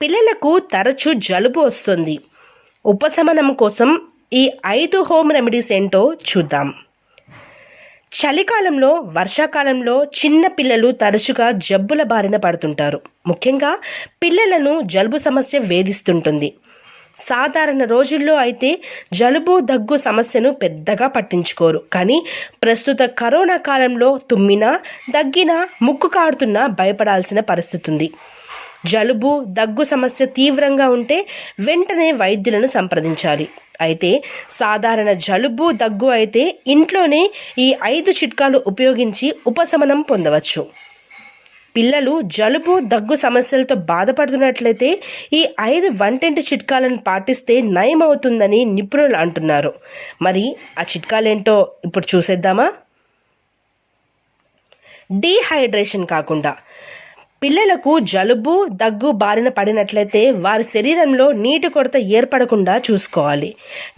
పిల్లలకు తరచూ జలుబు వస్తుంది. ఉపశమనం కోసం ఈ 5 హోమ్ రెమెడీస్ ఏంటో చూద్దాం. చలికాలంలో, వర్షాకాలంలో చిన్న పిల్లలు తరచుగా జబ్బుల బారిన పడుతుంటారు. ముఖ్యంగా పిల్లలను జలుబు సమస్య వేధిస్తుంటుంది. సాధారణ రోజుల్లో అయితే జలుబు, దగ్గు సమస్యను పెద్దగా పట్టించుకోరు. కానీ ప్రస్తుత కరోనా కాలంలో తుమ్మినా, దగ్గినా, ముక్కు కారుతున్నా భయపడాల్సిన పరిస్థితి ఉంది. జలుబు, దగ్గు సమస్య తీవ్రంగా ఉంటే వెంటనే వైద్యులను సంప్రదించాలి. అయితే సాధారణ జలుబు, దగ్గు అయితే ఇంట్లోనే ఈ 5 చిట్కాలు ఉపయోగించి ఉపశమనం పొందవచ్చు. పిల్లలు జలుబు, దగ్గు సమస్యలతో బాధపడుతున్నట్లయితే ఈ 5 వంటింటి చిట్కాలను పాటిస్తే నయమవుతుందని నిపుణులు అంటున్నారు. మరి ఆ చిట్కాలేంటో ఇప్పుడు చూసేద్దామా? డీహైడ్రేషన్ కాకుండా పిల్లలకు జలుబు, దగ్గు బారిన పడినట్లయితే వారి శరీరంలో నీటి కొరత ఏర్పడకుండా చూసుకోవాలి.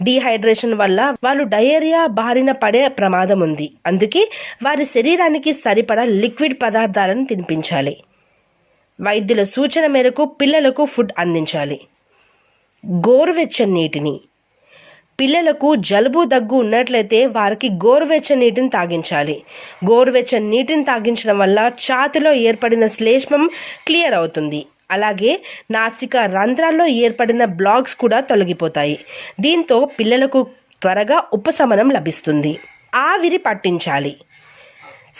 డీహైడ్రేషన్ వల్ల వాళ్ళు డయేరియా బారిన పడే ప్రమాదం ఉంది. అందుకే వారి శరీరానికి సరిపడా లిక్విడ్ పదార్థాలను తినిపించాలి. వైద్యుల సూచన మేరకు పిల్లలకు ఫుడ్ అందించాలి. గోరువెచ్చని నీటిని పిల్లలకు జలుబు, దగ్గు ఉన్నట్లయితే వారికి గోరువెచ్చని నీటిని తాగించాలి. గోరువెచ్చని నీటిని తాగించడం వల్ల ఛాతీలో ఏర్పడిన శ్లేష్మం క్లియర్ అవుతుంది. అలాగే నాసికా రంధ్రాల్లో ఏర్పడిన బ్లాక్స్ కూడా తొలగిపోతాయి. దీంతో పిల్లలకు త్వరగా ఉపశమనం లభిస్తుంది. ఆవిరి పట్టించాలి.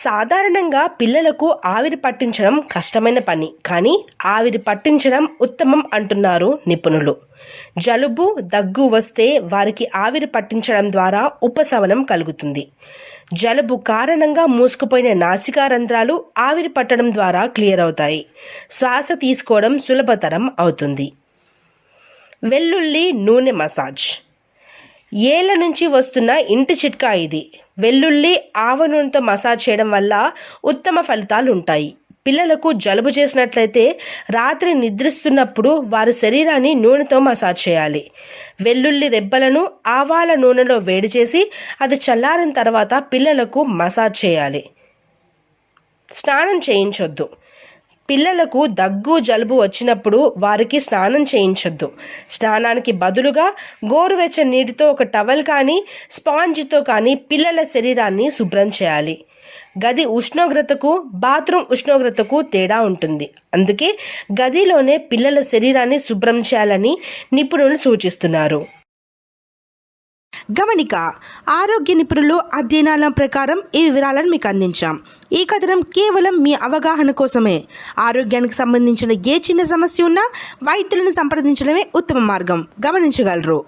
సాధారణంగా పిల్లలకు ఆవిరి పట్టించడం కష్టమైన పని, కానీ ఆవిరి పట్టించడం ఉత్తమం అంటున్నారు నిపుణులు. జలుబు, దగ్గు వస్తే వారికి ఆవిరి పట్టించడం ద్వారా ఉపశమనం కలుగుతుంది. జలుబు కారణంగా మూసుకుపోయిన నాసికా రంధ్రాలు ఆవిరి పట్టడం ద్వారా క్లియర్ అవుతాయి. శ్వాస తీసుకోవడం సులభతరం అవుతుంది. వెల్లుల్లి నూనె మసాజ్ ఏళ్ల నుంచి వస్తున్న ఇంటి చిట్కా ఇది. వెల్లుల్లి, ఆవ నూనెతో మసాజ్ చేయడం వల్ల ఉత్తమ ఫలితాలు ఉంటాయి. పిల్లలకు జలుబు చేసినట్లయితే రాత్రి నిద్రిస్తున్నప్పుడు వారి శరీరాన్ని నూనెతో మసాజ్ చేయాలి. వెల్లుల్లి రెబ్బలను ఆవాల నూనెలో వేడి చేసి అది చల్లారిన తర్వాత పిల్లలకు మసాజ్ చేయాలి. స్నానం చేయించొద్దు. పిల్లలకు దగ్గు, జలుబు వచ్చినప్పుడు వారికి స్నానం చేయించొద్దు. స్నానానికి బదులుగా గోరువెచ్చని నీటితో ఒక టవల్ కానీ, స్పాంజితో కానీ పిల్లల శరీరాన్ని శుభ్రం చేయాలి. గది ఉష్ణోగ్రతకు, బాత్రూమ్ ఉష్ణోగ్రతకు తేడా ఉంటుంది. అందుకే గదిలోనే పిల్లల శరీరాన్ని శుభ్రం చేయాలని నిపుణులు సూచిస్తున్నారు. గమనిక: ఆరోగ్య నిపుణులు అధ్యయనాల ప్రకారం ఈ వివరాలను మీకు అందించాం. ఈ కథనం కేవలం మీ అవగాహన కోసమే. ఆరోగ్యానికి సంబంధించిన ఏ చిన్న సమస్య ఉన్నా వైద్యులను సంప్రదించడమే ఉత్తమ మార్గం. గమనించగలరు.